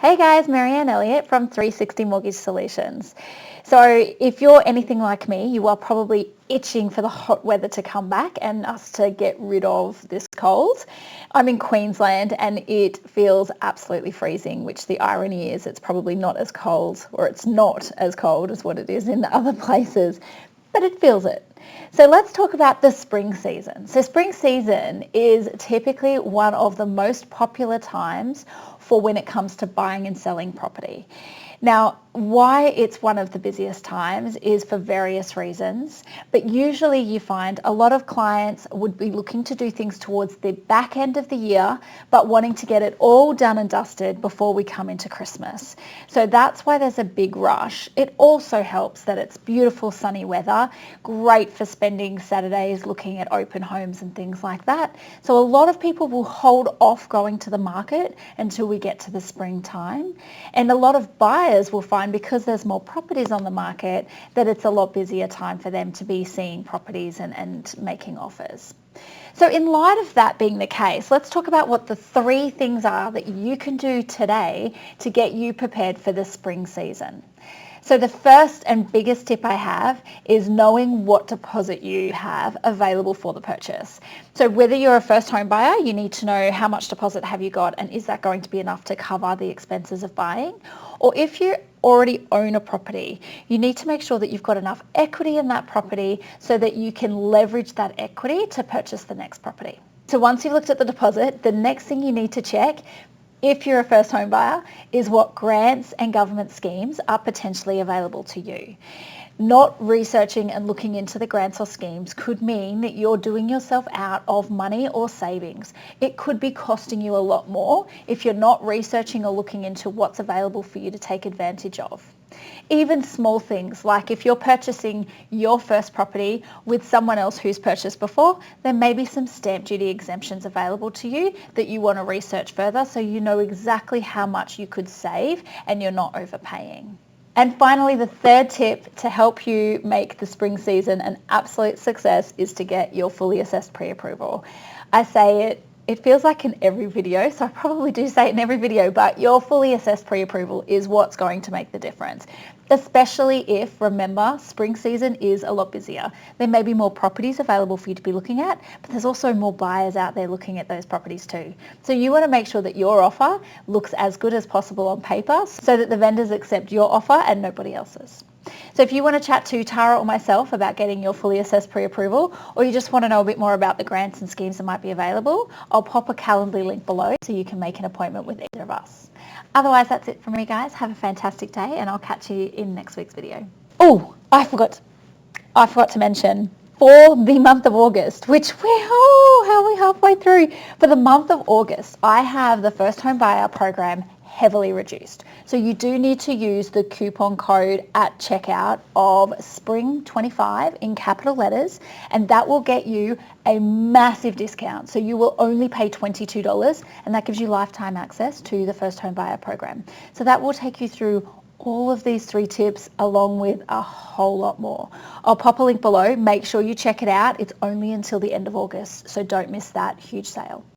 Hey guys, Maryanne Elliott from 360 Mortgage Solutions. So if you're anything like me, you are probably itching for the hot weather to come back and us to get rid of this cold. I'm in Queensland and it feels absolutely freezing, which the irony is it's probably not as cold, or it's not as cold as what it is in other places, but it feels it. So let's talk about the spring season. So spring season is typically one of the most popular times for when it comes to buying and selling property. Now, why it's one of the busiest times is for various reasons, but usually you find a lot of clients would be looking to do things towards the back end of the year, but wanting to get it all done and dusted before we come into Christmas. So that's why there's a big rush. It also helps that it's beautiful sunny weather, great for spending Saturdays looking at open homes and things like that. So a lot of people will hold off going to the market until we get to the springtime, and a lot of buyers will find, because there's more properties on the market, that it's a lot busier time for them to be seeing properties and making offers. So in light of that being the case, let's talk about what the 3 things are that you can do today to get you prepared for the spring season. So the first and biggest tip I have is knowing what deposit you have available for the purchase. So whether you're a first home buyer, you need to know how much deposit have you got and is that going to be enough to cover the expenses of buying? Or if you already own a property, you need to make sure that you've got enough equity in that property so that you can leverage that equity to purchase the next property. So once you've looked at the deposit, the next thing you need to check, if you're a first home buyer, is what grants and government schemes are potentially available to you. Not researching and looking into the grants or schemes could mean that you're doing yourself out of money or savings. It could be costing you a lot more if you're not researching or looking into what's available for you to take advantage of. Even small things like if you're purchasing your first property with someone else who's purchased before, there may be some stamp duty exemptions available to you that you want to research further so you know exactly how much you could save and you're not overpaying. And finally, the third tip to help you make the spring season an absolute success is to get your fully assessed pre-approval. I say it feels like in every video, so I probably do say it in every video, but your fully assessed pre-approval is what's going to make the difference. Especially if, remember, spring season is a lot busier. There may be more properties available for you to be looking at, but there's also more buyers out there looking at those properties too. So you want to make sure that your offer looks as good as possible on paper so that the vendors accept your offer and nobody else's. So if you want to chat to Tara or myself about getting your fully assessed pre-approval, or you just want to know a bit more about the grants and schemes that might be available, I'll pop a Calendly link below so you can make an appointment with either of us. Otherwise, that's it from me, guys. Have a fantastic day, and I'll catch you in next week's video. Oh, I forgot to mention, for the month of August, which how are we halfway through? For the month of August, I have the first home buyer program heavily reduced. So you do need to use the coupon code at checkout of SPRING25 in capital letters, and that will get you a massive discount. So you will only pay $22, and that gives you lifetime access to the first home buyer program. So that will take you through all of these 3 tips along with a whole lot more. I'll pop a link below. Make sure you check it out. It's only until the end of August, so don't miss that huge sale.